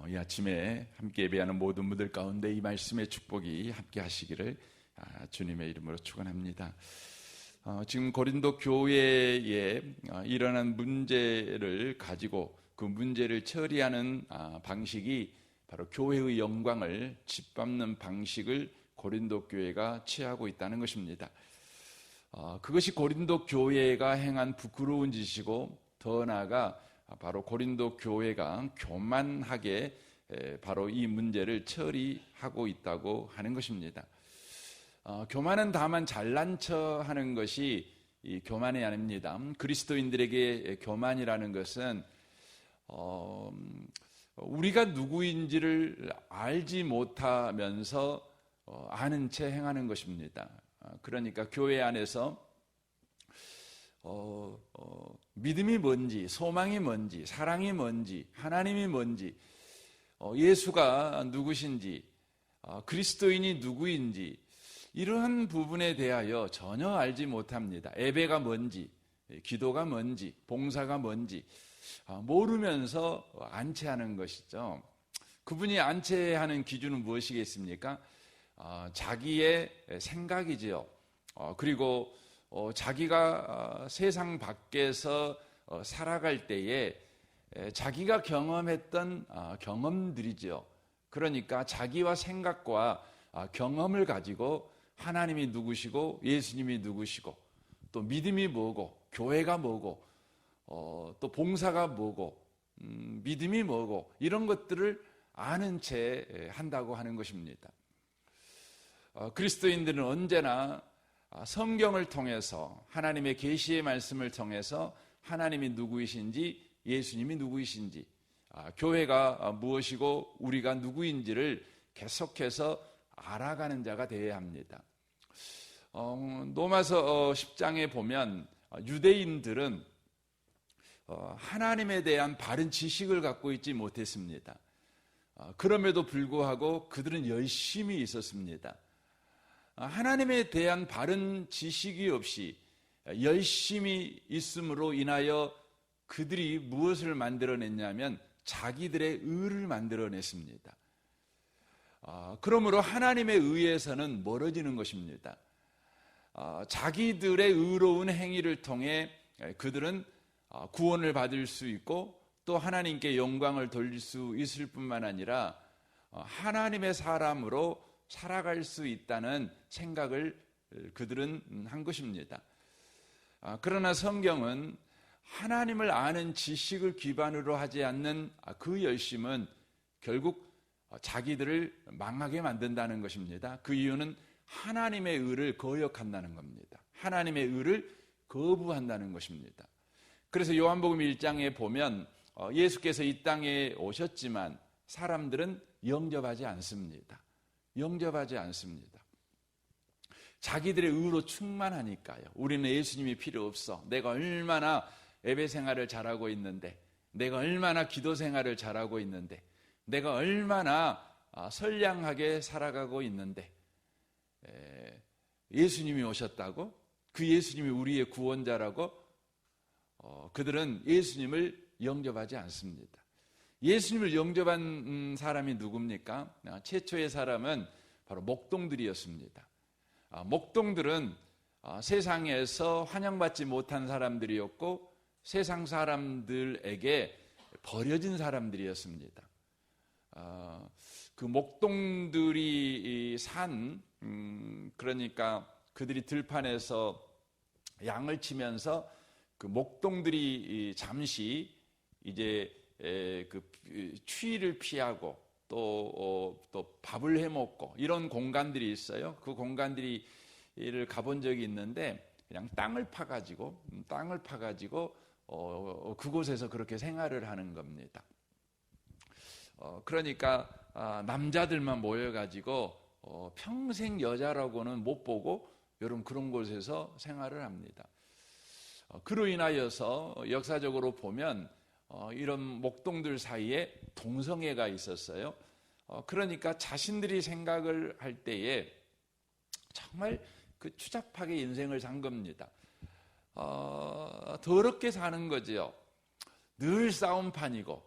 이 아침에 함께 예배하는 모든 분들 가운데 이 말씀의 축복이 함께 하시기를 주님의 이름으로 축원합니다. 지금 고린도 교회에 일어난 문제를 가지고 그 문제를 처리하는 방식이 바로 교회의 영광을 짓밟는 방식을 고린도 교회가 취하고 있다는 것입니다. 그것이 고린도 교회가 행한 부끄러운 짓이고, 더 나아가 바로 고린도 교회가 교만하게 바로 이 문제를 처리하고 있다고 하는 것입니다. 교만은 다만 잘난 척 하는 것이 이 교만이 아닙니다. 그리스도인들에게 교만이라는 것은 우리가 누구인지를 알지 못하면서 아는 채 행하는 것입니다. 그러니까 교회 안에서 믿음이 뭔지, 소망이 뭔지, 사랑이 뭔지, 하나님이 뭔지, 예수가 누구신지, 그리스도인이 누구인지, 이러한 부분에 대하여 전혀 알지 못합니다. 예배가 뭔지, 기도가 뭔지, 봉사가 뭔지 모르면서 안채하는 것이죠. 그분이 안채하는 기준은 무엇이겠습니까? 자기의 생각이지요. 그리고 자기가 세상 밖에서 살아갈 때에 자기가 경험했던 경험들이죠. 그러니까 자기와 생각과 경험을 가지고 하나님이 누구시고 예수님이 누구시고 또 믿음이 뭐고 교회가 뭐고 또 봉사가 뭐고 믿음이 뭐고 이런 것들을 아는 채 한다고 하는 것입니다. 그리스도인들은 언제나 성경을 통해서 하나님의 계시의 말씀을 통해서 하나님이 누구이신지 예수님이 누구이신지 교회가 무엇이고 우리가 누구인지를 계속해서 알아가는 자가 되어야 합니다. 로마서 10장에 보면 유대인들은 하나님에 대한 바른 지식을 갖고 있지 못했습니다. 그럼에도 불구하고 그들은 열심히 있었습니다. 하나님에 대한 바른 지식이 없이 열심히 있음으로 인하여 그들이 무엇을 만들어냈냐면 자기들의 의를 만들어냈습니다. 그러므로 하나님의 의에서는 멀어지는 것입니다. 자기들의 의로운 행위를 통해 그들은 구원을 받을 수 있고 또 하나님께 영광을 돌릴 수 있을 뿐만 아니라 하나님의 사람으로 살아갈 수 있다는 생각을 그들은 한 것입니다. 그러나 성경은 하나님을 아는 지식을 기반으로 하지 않는 그 열심은 결국 자기들을 망하게 만든다는 것입니다. 그 이유는 하나님의 의를 거역한다는 겁니다. 하나님의 의를 거부한다는 것입니다. 그래서 요한복음 1장에 보면 예수께서 이 땅에 오셨지만 사람들은 영접하지 않습니다. 영접하지 않습니다. 자기들의 의로 충만하니까요. 우리는 예수님이 필요 없어. 내가 얼마나 예배 생활을 잘하고 있는데, 내가 얼마나 기도 생활을 잘하고 있는데, 내가 얼마나 선량하게 살아가고 있는데 예수님이 오셨다고? 그 예수님이 우리의 구원자라고? 그들은 예수님을 영접하지 않습니다. 예수님을 영접한 사람이 누굽니까? 최초의 사람은 바로 목동들이었습니다. 목동들은 세상에서 환영받지 못한 사람들이었고 세상 사람들에게 버려진 사람들이었습니다. 그 목동들이 그러니까 그들이 들판에서 양을 치면서 그 목동들이 잠시 이제 그 추위를 피하고 또 밥을 해 먹고 이런 공간들이 있어요. 그 공간들을 가본 적이 있는데 그냥 땅을 파가지고 그곳에서 그렇게 생활을 하는 겁니다. 그러니까 남자들만 모여가지고 평생 여자라고는 못 보고 그런 곳에서 생활을 합니다. 그로 인하여서 역사적으로 보면 이런 목동들 사이에 동성애가 있었어요. 그러니까 자신들이 생각을 할 때에 정말 그 추잡하게 인생을 산 겁니다. 더럽게 사는 거지요. 늘 싸움판이고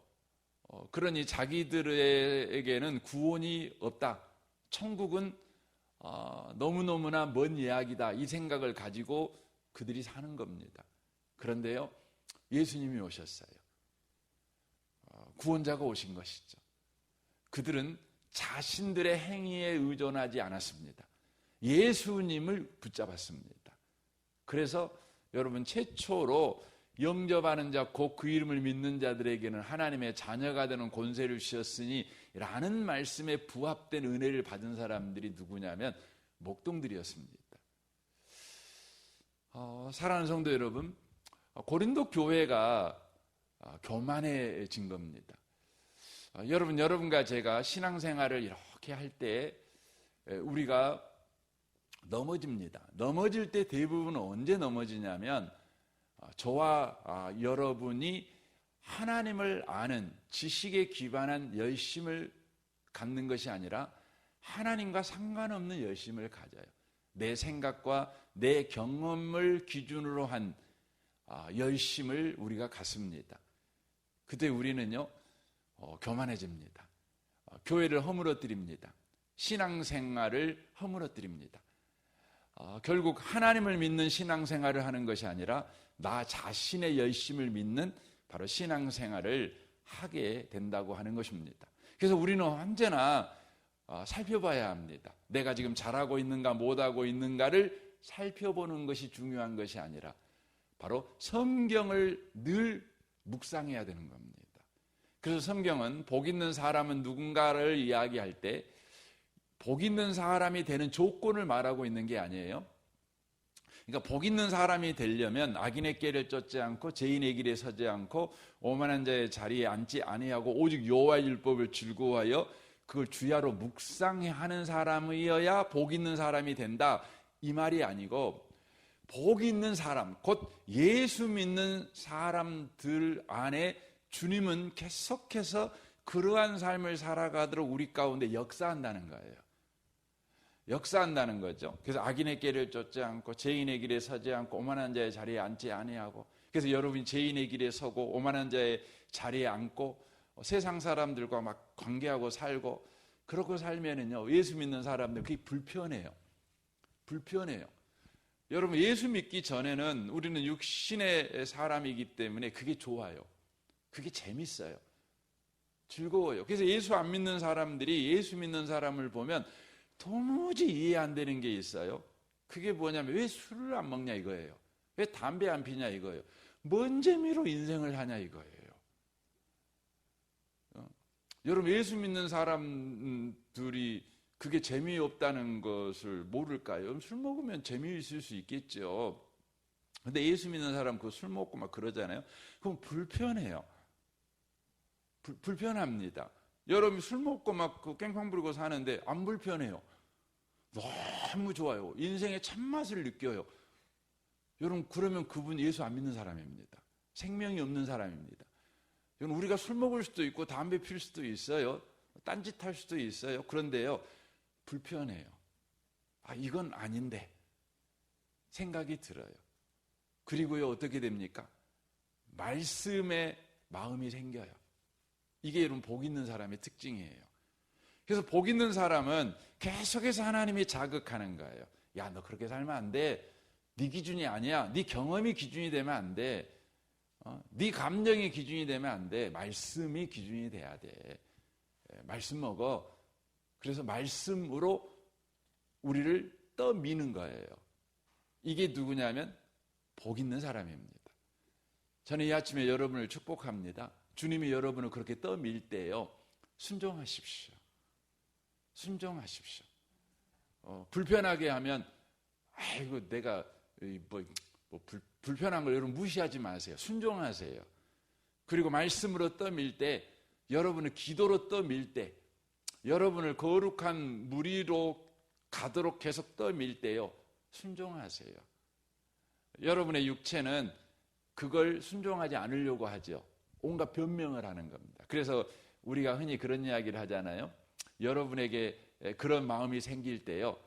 그러니 자기들에게는 구원이 없다. 천국은 너무너무나 먼 이야기다. 이 생각을 가지고 그들이 사는 겁니다. 그런데요, 예수님이 오셨어요. 구원자가 오신 것이죠. 그들은 자신들의 행위에 의존하지 않았습니다. 예수님을 붙잡았습니다. 그래서 여러분, 최초로 영접하는 자 곧 그 이름을 믿는 자들에게는 하나님의 자녀가 되는 권세를 주셨으니 라는 말씀에 부합된 은혜를 받은 사람들이 누구냐면 목동들이었습니다. 사랑하는 성도 여러분, 고린도 교회가 교만해진 겁니다. 여러분과 제가 신앙생활을 이렇게 할 때 우리가 넘어집니다. 넘어질 때 대부분 언제 넘어지냐면 저와 여러분이 하나님을 아는 지식에 기반한 열심을 갖는 것이 아니라 하나님과 상관없는 열심을 가져요. 내 생각과 내 경험을 기준으로 한 열심을 우리가 갖습니다. 그때 우리는요, 교만해집니다. 교회를 허물어뜨립니다. 신앙생활을 허물어뜨립니다. 결국 하나님을 믿는 신앙생활을 하는 것이 아니라 나 자신의 열심을 믿는 바로 신앙생활을 하게 된다고 하는 것입니다. 그래서 우리는 언제나 살펴봐야 합니다. 내가 지금 잘하고 있는가 못하고 있는가를 살펴보는 것이 중요한 것이 아니라 바로 성경을 늘 묵상해야 되는 겁니다. 그래서 성경은 복 있는 사람은 누군가를 이야기할 때 복 있는 사람이 되는 조건을 말하고 있는 게 아니에요. 그러니까 복 있는 사람이 되려면 악인의 꾀를 쫓지 않고 죄인의 길에 서지 않고 오만한 자의 자리에 앉지 아니하고 오직 여호와의 율법을 즐거워하여 그걸 주야로 묵상하는 사람이어야 복 있는 사람이 된다, 이 말이 아니고 복 있는 사람, 곧 예수 믿는 사람들 안에 주님은 계속해서 그러한 삶을 살아가도록 우리 가운데 역사한다는 거예요. 역사한다는 거죠. 그래서 악인의 꾀를 쫓지 않고 죄인의 길에 서지 않고 오만한 자의 자리에 앉지 아니하고, 그래서 여러분이 죄인의 길에 서고 오만한 자의 자리에 앉고 세상 사람들과 막 관계하고 살고 그러고 살면은요, 예수 믿는 사람들 그게 불편해요. 불편해요. 여러분, 예수 믿기 전에는 우리는 육신의 사람이기 때문에 그게 좋아요. 그게 재밌어요. 즐거워요. 그래서 예수 안 믿는 사람들이 예수 믿는 사람을 보면 도무지 이해 안 되는 게 있어요. 그게 뭐냐면 왜 술을 안 먹냐 이거예요. 왜 담배 안 피냐 이거예요. 뭔 재미로 인생을 하냐 이거예요. 여러분, 예수 믿는 사람들이 그게 재미없다는 것을 모를까요? 술 먹으면 재미있을 수 있겠죠. 근데 예수 믿는 사람 그 술 먹고 막 그러잖아요. 그럼 불편해요. 불편합니다. 여러분이 술 먹고 막 그 깽판 부리고 사는데 안 불편해요. 너무 좋아요. 인생의 참맛을 느껴요. 여러분, 그러면 그분 예수 안 믿는 사람입니다. 생명이 없는 사람입니다. 여러분, 우리가 술 먹을 수도 있고 담배 필 수도 있어요. 딴짓 할 수도 있어요. 그런데요, 불편해요. 이건 아닌데 생각이 들어요. 그리고요, 어떻게 됩니까? 말씀에 마음이 생겨요. 이게 여러분 복 있는 사람의 특징이에요. 그래서 복 있는 사람은 계속해서 하나님이 자극하는 거예요. 야, 너 그렇게 살면 안 돼. 네 기준이 아니야. 네 경험이 기준이 되면 안 돼. 네 감정이 기준이 되면 안 돼. 말씀이 기준이 돼야 돼. 말씀 먹어. 그래서 말씀으로 우리를 떠미는 거예요. 이게 누구냐면 복 있는 사람입니다. 저는 이 아침에 여러분을 축복합니다. 주님이 여러분을 그렇게 떠밀 때요, 순종하십시오. 순종하십시오. 불편하게 하면 아이고 내가 불편한 걸 여러분 무시하지 마세요. 순종하세요. 그리고 말씀으로 떠밀 때, 여러분을 기도로 떠밀 때, 여러분을 거룩한 무리로 가도록 계속 떠밀 때요, 순종하세요. 여러분의 육체는 그걸 순종하지 않으려고 하죠. 온갖 변명을 하는 겁니다. 그래서 우리가 흔히 그런 이야기를 하잖아요. 여러분에게 그런 마음이 생길 때요,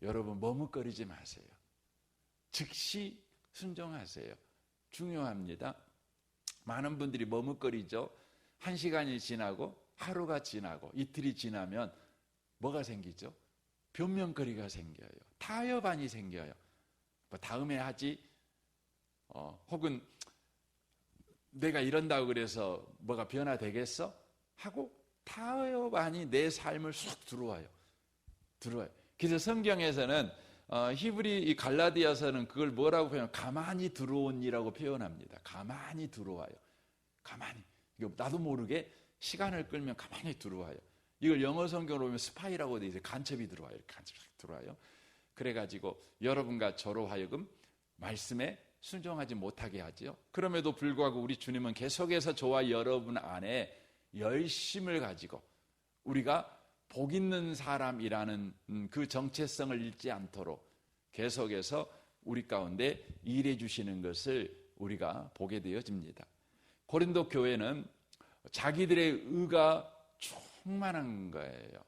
여러분 머뭇거리지 마세요. 즉시 순종하세요. 중요합니다. 많은 분들이 머뭇거리죠. 한 시간이 지나고 하루가 지나고 이틀이 지나면 뭐가 생기죠? 변명거리가 생겨요. 타협안이 생겨요. 뭐 다음에 하지, 혹은 내가 이런다고 그래서 뭐가 변화되겠어? 하고 타협안이 내 삶을 쑥 들어와요. 그래서 성경에서는 히브리 이 갈라디아서는 그걸 뭐라고 표현해요? 가만히 들어온이라고 표현합니다. 가만히 들어와요. 가만히. 나도 모르게 시간을 끌면 가만히 들어와요. 이걸 영어 성경으로 보면 스파이라고 돼 있어요. 간첩이 들어와요. 이렇게 간첩이 들어와요. 그래가지고 여러분과 저로 하여금 말씀에 순종하지 못하게 하죠. 그럼에도 불구하고 우리 주님은 계속해서 저와 여러분 안에 열심을 가지고 우리가 복 있는 사람이라는 그 정체성을 잃지 않도록 계속해서 우리 가운데 일해 주시는 것을 우리가 보게 되어집니다. 고린도 교회는 자기들의 의가 충만한 거예요.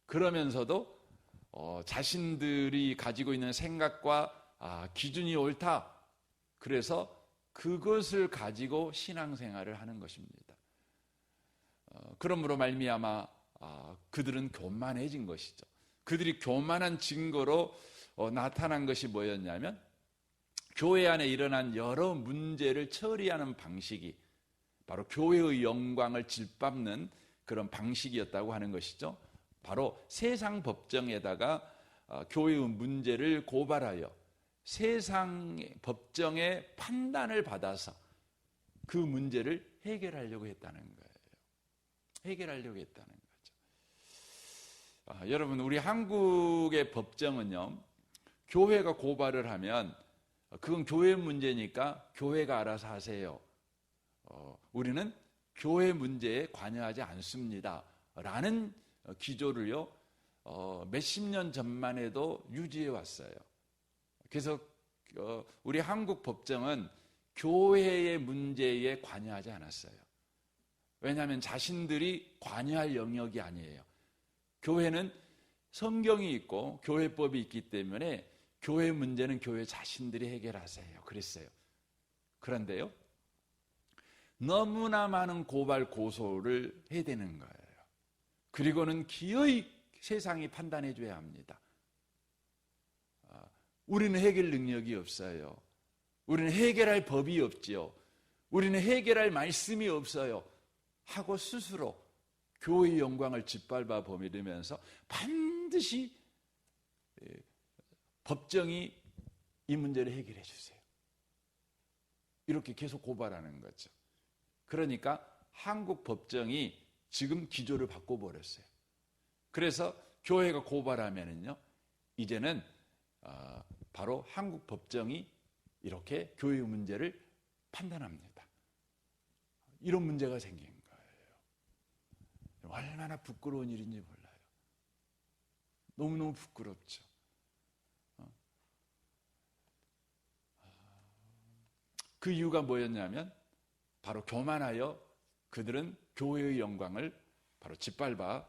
그러면서도 자신들이 가지고 있는 생각과 기준이 옳다. 그래서 그것을 가지고 신앙생활을 하는 것입니다. 그러므로 말미암아 그들은 교만해진 것이죠. 그들이 교만한 증거로 나타난 것이 뭐였냐면 교회 안에 일어난 여러 문제를 처리하는 방식이 바로 교회의 영광을 짓밟는 그런 방식이었다고 하는 것이죠. 바로 세상 법정에다가 교회의 문제를 고발하여 세상 법정의 판단을 받아서 그 문제를 해결하려고 했다는 거예요. 해결하려고 했다는 거죠. 여러분, 우리 한국의 법정은요, 교회가 고발을 하면 그건 교회 문제니까 교회가 알아서 하세요. 우리는 교회 문제에 관여하지 않습니다. 라는 기조를요, 몇십 년 전만 해도 유지해 왔어요. 그래서 우리 한국 법정은 교회의 문제에 관여하지 않았어요. 왜냐하면 자신들이 관여할 영역이 아니에요. 교회는 성경이 있고 교회법이 있기 때문에 교회 문제는 교회 자신들이 해결하세요. 그랬어요. 그런데요, 너무나 많은 고발 고소를 해야 되는 거예요. 그리고는 기어이 세상이 판단해 줘야 합니다. 우리는 해결 능력이 없어요. 우리는 해결할 법이 없지요. 우리는 해결할 말씀이 없어요. 하고 스스로 교회의 영광을 짓밟아 버리면서 반드시 법정이 이 문제를 해결해 주세요. 이렇게 계속 고발하는 거죠. 그러니까 한국 법정이 지금 기조를 바꿔버렸어요. 그래서 교회가 고발하면은요, 이제는 바로 한국 법정이 이렇게 교회의 문제를 판단합니다. 이런 문제가 생긴 거예요. 얼마나 부끄러운 일인지 몰라요. 너무너무 부끄럽죠. 그 이유가 뭐였냐면 바로 교만하여 그들은 교회의 영광을 바로 짓밟아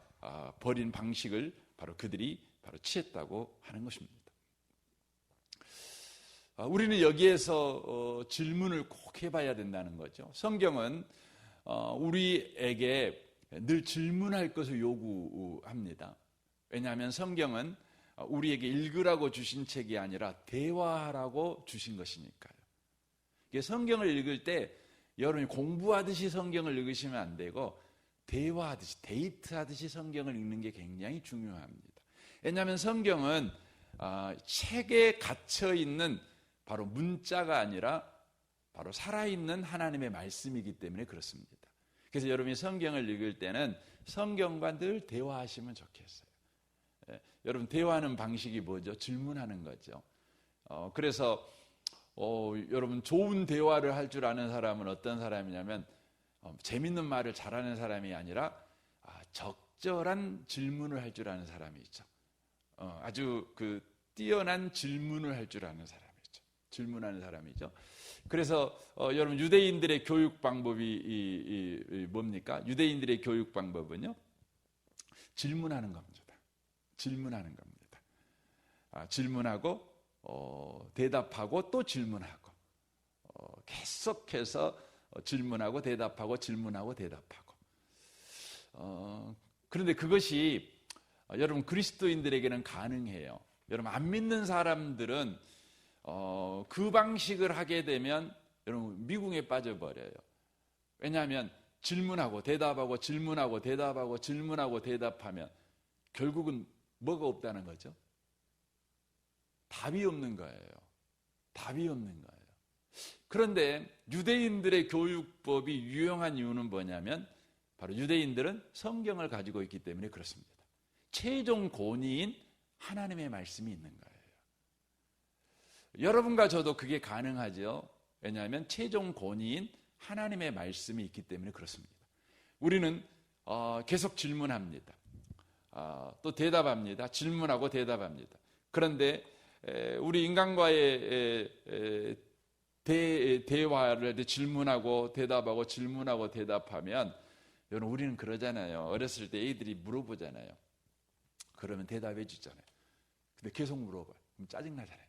버린 방식을 바로 그들이 바로 취했다고 하는 것입니다. 우리는 여기에서 질문을 꼭 해봐야 된다는 거죠. 성경은 우리에게 늘 질문할 것을 요구합니다. 왜냐하면 성경은 우리에게 읽으라고 주신 책이 아니라 대화하라고 주신 것이니까요. 성경을 읽을 때 여러분이 공부하듯이 성경을 읽으시면 안 되고 대화하듯이, 데이트하듯이 성경을 읽는 게 굉장히 중요합니다. 왜냐하면 성경은 책에 갇혀있는 바로 문자가 아니라 바로 살아있는 하나님의 말씀이기 때문에 그렇습니다. 그래서 여러분이 성경을 읽을 때는 성경과 늘 대화하시면 좋겠어요. 여러분, 대화하는 방식이 뭐죠? 질문하는 거죠. 그래서 여러분, 좋은 대화를 할 줄 아는 사람은 어떤 사람이냐면 재밌는 말을 잘하는 사람이 아니라 적절한 질문을 할 줄 아는 사람이 있죠. 아주 뛰어난 질문을 할 줄 아는 사람이죠. 질문하는 사람이죠. 그래서 여러분, 유대인들의 교육 방법이 뭡니까? 유대인들의 교육 방법은요, 질문하는 겁니다. 질문하는 겁니다. 질문하고 대답하고 또 질문하고 계속해서 질문하고 대답하고 질문하고 대답하고 그런데 그것이 여러분 그리스도인들에게는 가능해요. 여러분 안 믿는 사람들은 그 방식을 하게 되면 여러분 미궁에 빠져버려요. 왜냐하면 질문하고 대답하고 질문하고 대답하고 질문하고 대답하면 결국은 뭐가 없다는 거죠? 답이 없는 거예요. 답이 없는 거예요. 그런데 유대인들의 교육법이 유용한 이유는 뭐냐면 바로 유대인들은 성경을 가지고 있기 때문에 그렇습니다. 최종 권위인 하나님의 말씀이 있는 거예요. 여러분과 저도 그게 가능하죠. 왜냐하면 최종 권위인 하나님의 말씀이 있기 때문에 그렇습니다. 우리는 계속 질문합니다. 또 대답합니다. 질문하고 대답합니다. 그런데 우리 인간과의 대화를 질문하고 대답하고 질문하고 대답하면 여러분 우리는 그러잖아요. 어렸을 때 애들이 물어보잖아요. 그러면 대답해 주잖아요. 근데 계속 물어봐요. 그럼 짜증나잖아요.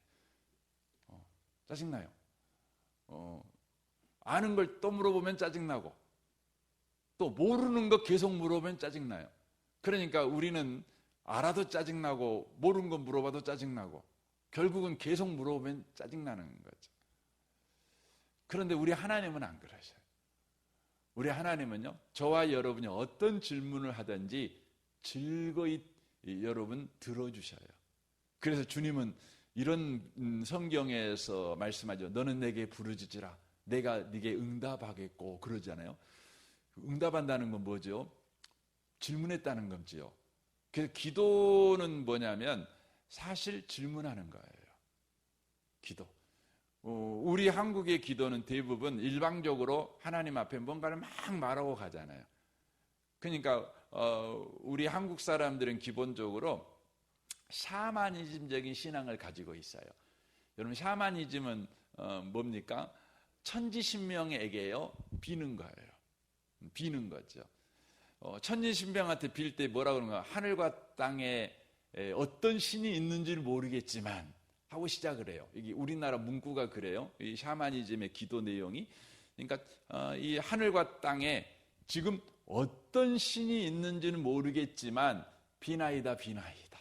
짜증나요. 아는 걸 또 물어보면 짜증나고 또 모르는 거 계속 물어보면 짜증나요. 그러니까 우리는 알아도 짜증나고 모르는 거 물어봐도 짜증나고 결국은 계속 물어보면 짜증나는 거죠. 그런데 우리 하나님은 안 그러셔요. 우리 하나님은요, 저와 여러분이 어떤 질문을 하든지 즐거이 여러분 들어주셔요. 그래서 주님은 이런 성경에서 말씀하죠. 너는 내게 부르짖으라. 내가 네게 응답하겠고 그러잖아요. 응답한다는 건 뭐죠? 질문했다는 거지요. 그래서 기도는 뭐냐면 사실 질문하는 거예요. 기도. 우리 한국의 기도는 대부분 일방적으로 하나님 앞에 뭔가를 막 말하고 가잖아요. 그러니까 우리 한국 사람들은 기본적으로 샤머니즘적인 신앙을 가지고 있어요. 여러분 샤머니즘은 뭡니까? 천지신명에게요 비는 거예요. 비는 거죠. 천지신명한테 빌 때 뭐라고 그러는가? 하늘과 땅에 어떤 신이 있는지를 모르겠지만 하고 시작을 해요. 이게 우리나라 문구가 그래요. 이 샤머니즘의 기도 내용이. 그러니까 이 하늘과 땅에 지금 어떤 신이 있는지는 모르겠지만 비나이다 비나이다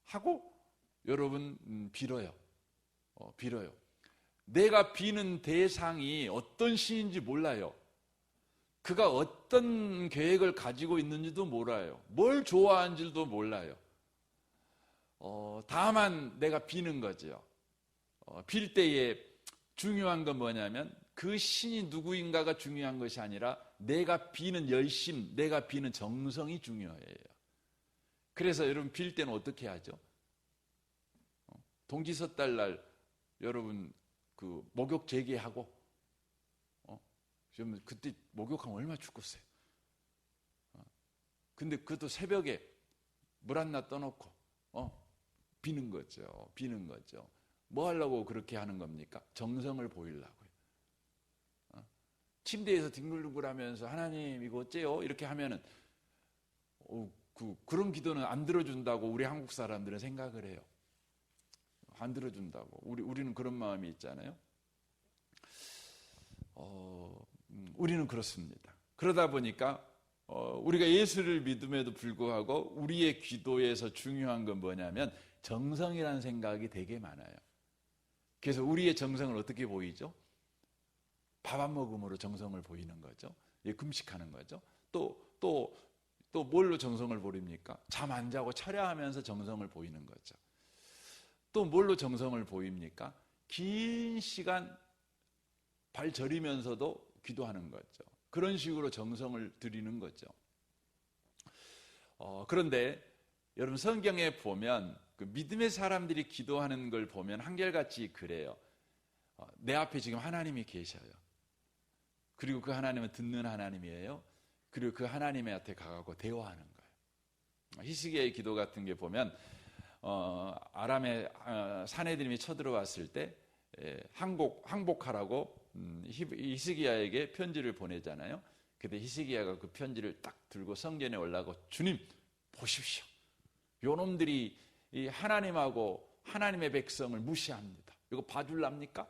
하고 여러분 빌어요. 빌어요. 내가 비는 대상이 어떤 신인지 몰라요. 그가 어떤 계획을 가지고 있는지도 몰라요. 뭘 좋아하는지도 몰라요. 다만 내가 비는 거죠. 빌 때에 중요한 건 뭐냐면 그 신이 누구인가가 중요한 것이 아니라 내가 비는 열심, 내가 비는 정성이 중요해요. 그래서 여러분 빌 때는 어떻게 하죠? 동지섣달 날 여러분 그 목욕 재개하고 그때 목욕하면 얼마나 죽겠어요. 근데 그것도 새벽에 물 하나 떠놓고 비는 거죠. 비는 거죠. 뭐 하려고 그렇게 하는 겁니까? 정성을 보이려고요. 침대에서 뒹굴뒹굴하면서 하나님 이거 어째요? 이렇게 하면은 그런 기도는 안 들어준다고 우리 한국 사람들은 생각을 해요. 안 들어준다고. 우리는 그런 마음이 있잖아요. 우리는 그렇습니다. 그러다 보니까 우리가 예수를 믿음에도 불구하고 우리의 기도에서 중요한 건 뭐냐면 정성이라는 생각이 되게 많아요. 그래서 우리의 정성을 어떻게 보이죠? 밥 안 먹음으로 정성을 보이는 거죠. 금식하는 거죠. 또 뭘로 정성을 보입니까? 잠 안 자고 철야하면서 정성을 보이는 거죠. 또 뭘로 정성을 보입니까? 긴 시간 발 저리면서도 기도하는 거죠. 그런 식으로 정성을 드리는 거죠. 그런데 여러분 성경에 보면 그 믿음의 사람들이 기도하는 걸 보면 한결같이 그래요. 내 앞에 지금 하나님이 계셔요. 그리고 그 하나님은 듣는 하나님이에요. 그리고 그 하나님한테 가고 대화하는 거예요. 히스기야의 기도 같은 게 보면 아람의 사내들이 쳐들어왔을 때 항복하라고 히스기야에게 편지를 보내잖아요. 근데 히스기야가 그 편지를 딱 들고 성전에 올라가고 주님 보십시오. 요놈들이 이 하나님하고 하나님의 백성을 무시합니다. 이거 봐줄랍니까?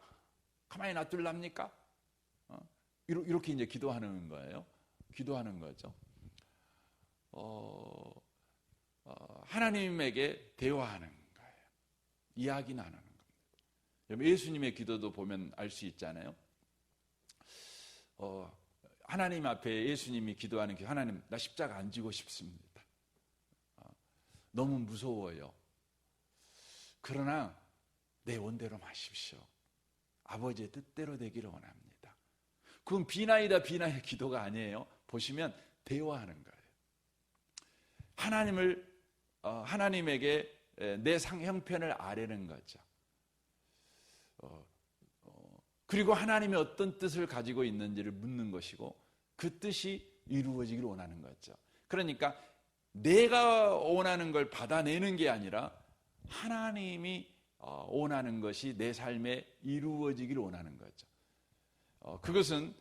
가만히 놔둘랍니까? 이렇게 이제 기도하는 거예요. 기도하는 거죠. 하나님에게 대화하는 거예요. 이야기 나누는 겁니다. 예수님의 기도도 보면 알 수 있잖아요. 하나님 앞에 예수님이 기도하는 게 하나님 나 십자가 안 지고 싶습니다. 너무 무서워요. 그러나 내 원대로 마십시오. 아버지의 뜻대로 되기를 원합니다. 그건 비나이다 비나의 기도가 아니에요. 보시면 대화하는 거예요. 하나님에게 내 형편을 아뢰는 거죠. 그리고 하나님이 어떤 뜻을 가지고 있는지를 묻는 것이고 그 뜻이 이루어지기를 원하는 거죠. 그러니까 내가 원하는 걸 받아내는 게 아니라 하나님이 원하는 것이 내 삶에 이루어지기를 원하는 거죠. 그것은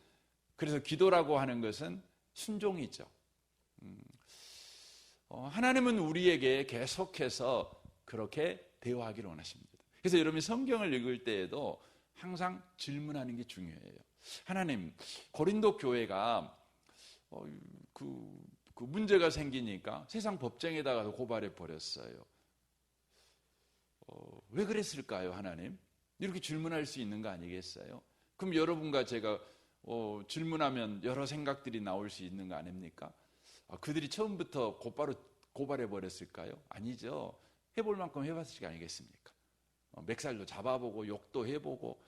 그래서 기도라고 하는 것은 순종이죠. 하나님은 우리에게 계속해서 그렇게 대화하기를 원하십니다. 그래서 여러분이 성경을 읽을 때에도 항상 질문하는 게 중요해요. 하나님, 고린도 교회가 그 문제가 생기니까 세상 법정에다가 고발해 버렸어요. 왜 그랬을까요, 하나님? 이렇게 질문할 수 있는 거 아니겠어요? 그럼 여러분과 제가 질문하면 여러 생각들이 나올 수 있는 거 아닙니까? 그들이 처음부터 곧바로 고발해 버렸을까요? 아니죠. 해볼 만큼 해봤을 게 아니겠습니까? 멱살도 잡아보고 욕도 해보고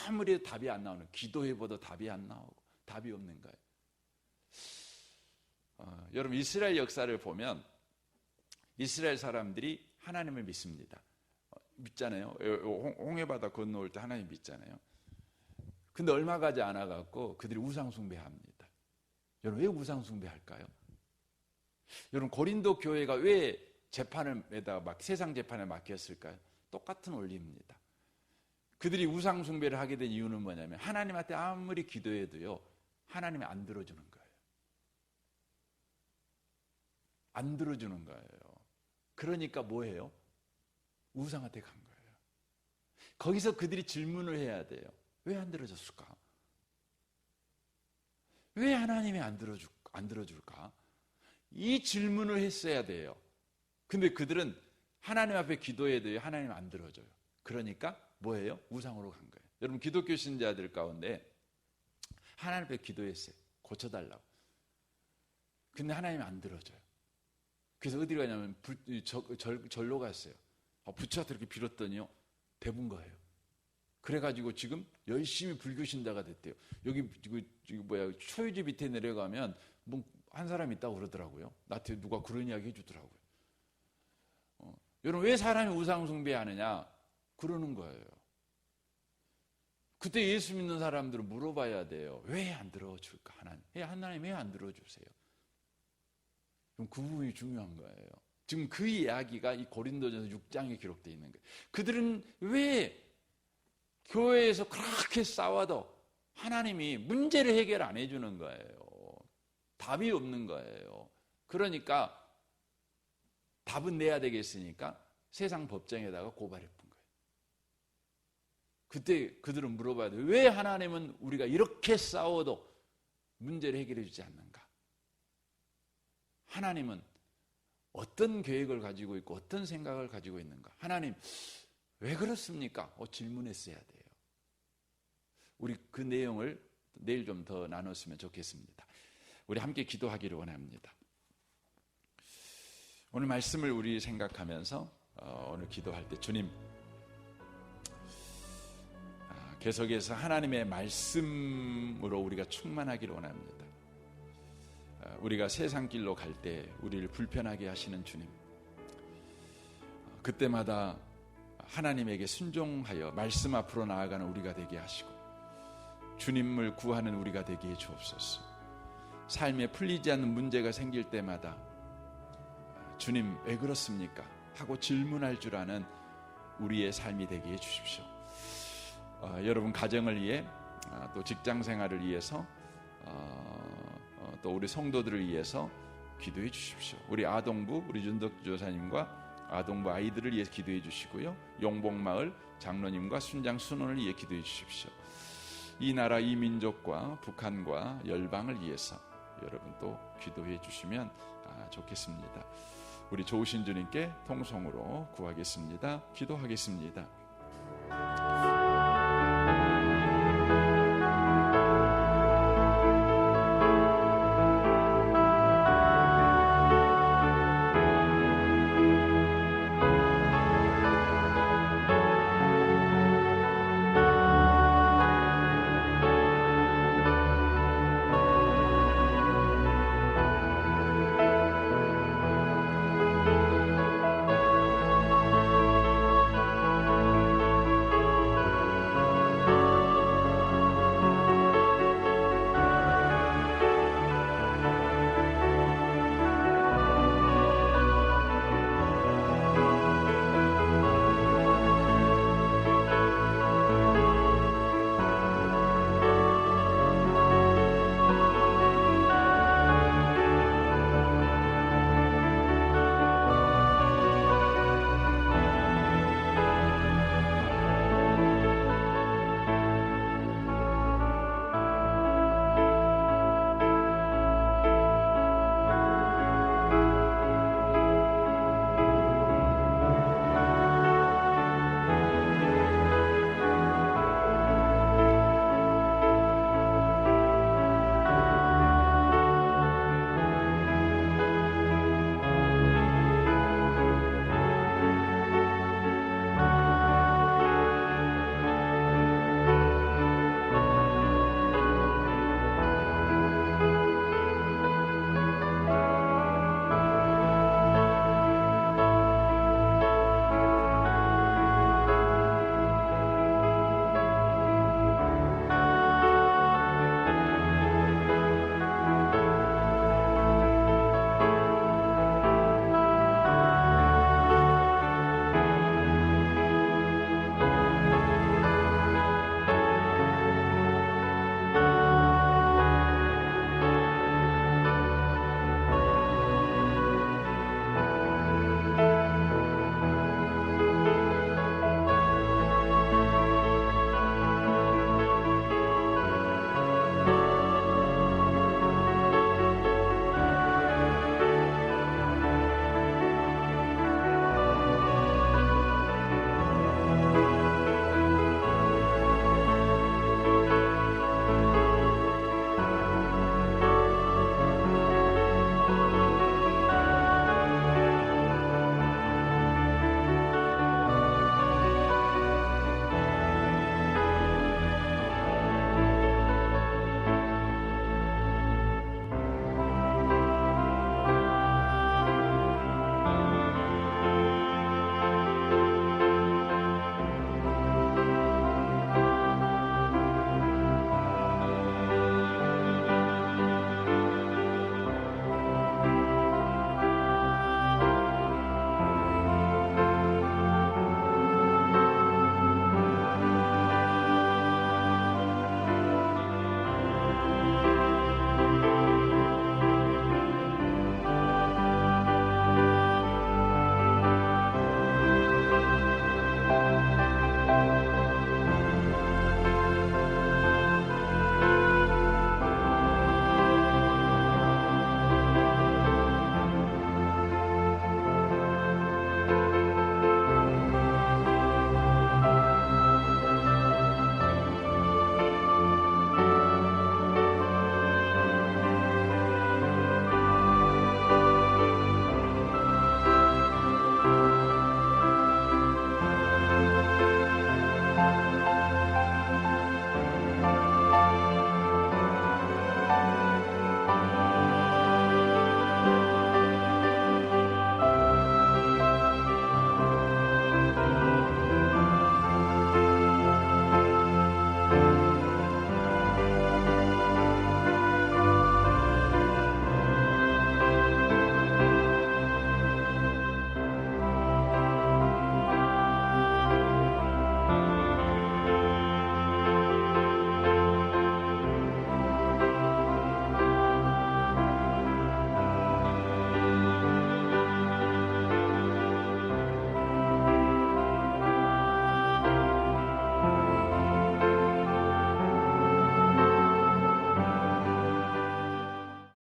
아무리 답이 안 나오는, 기도해봐도 답이 안 나오고 답이 없는 거예요. 여러분 이스라엘 역사를 보면 이스라엘 사람들이 하나님을 믿습니다. 믿잖아요. 홍해바다 건너올 때 하나님 믿잖아요. 근데 얼마 가지 않아 갖고 그들이 우상 숭배합니다. 여러분 왜 우상 숭배할까요? 여러분 고린도 교회가 왜 재판에다가 막 세상 재판에 맡겼을까요? 똑같은 원리입니다. 그들이 우상 숭배를 하게 된 이유는 뭐냐면 하나님한테 아무리 기도해도요 하나님이 안 들어주는 거예요. 안 들어주는 거예요. 그러니까 뭐예요? 우상한테 간 거예요. 거기서 그들이 질문을 해야 돼요. 왜 안 들어줬을까? 왜 하나님이 안 들어줄까? 이 질문을 했어야 돼요. 근데 그들은 하나님 앞에 기도해도 하나님 안 들어줘요. 그러니까 뭐예요? 우상으로 간 거예요. 여러분 기독교 신자들 가운데 하나님 앞에 기도했어요. 고쳐달라고. 근데 하나님이 안 들어줘요. 그래서 어디로 가냐면 절로 갔어요. 부처한테 이렇게 빌었더니요 대분 거예요. 그래가지고 지금 열심히 불교 신자가 됐대요. 여기 초유지 밑에 내려가면 뭐 한 사람 있다고 그러더라고요. 나한테 누가 그런 이야기 해주더라고요. 여러분 왜 사람이 우상 숭배하느냐? 그러는 거예요. 그때 예수 믿는 사람들은 물어봐야 돼요. 왜 안 들어줄까? 하나님 왜 안 들어주세요? 그럼 그 부분이 중요한 거예요. 지금 그 이야기가 이 고린도전서 6장에 기록되어 있는 거예요. 그들은 왜 교회에서 그렇게 싸워도 하나님이 문제를 해결 안 해주는 거예요. 답이 없는 거예요. 그러니까 답은 내야 되겠으니까 세상 법정에다가 고발했던 거예요. 그때 그들은 물어봐야 돼요. 왜 하나님은 우리가 이렇게 싸워도 문제를 해결해 주지 않는가? 하나님은 어떤 계획을 가지고 있고 어떤 생각을 가지고 있는가? 하나님 왜 그렇습니까? 질문했어야 돼요. 우리 그 내용을 내일 좀 더 나눴으면 좋겠습니다. 우리 함께 기도하기를 원합니다. 오늘 말씀을 우리 생각하면서 오늘 기도할 때 주님 계속해서 하나님의 말씀으로 우리가 충만하기를 원합니다. 우리가 세상 길로 갈 때 우리를 불편하게 하시는 주님, 그때마다 하나님에게 순종하여 말씀 앞으로 나아가는 우리가 되게 하시고 주님을 구하는 우리가 되게 해 주옵소서. 삶에 풀리지 않는 문제가 생길 때마다 주님 왜 그렇습니까? 하고 질문할 줄 아는 우리의 삶이 되게 해 주십시오. 여러분 가정을 위해 또 직장 생활을 위해서 또 우리 성도들을 위해서 기도해 주십시오. 우리 아동부 우리 윤덕주 조사님과 아동부 아이들을 위해 기도해 주시고요. 용복마을 장로님과 순장 순원을 위해 기도해 주십시오. 이 나라 이 민족과 북한과 열방을 위해서 여러분 또 기도해 주시면 좋겠습니다. 우리 좋으신 주님께 통성으로 구하겠습니다. 기도하겠습니다.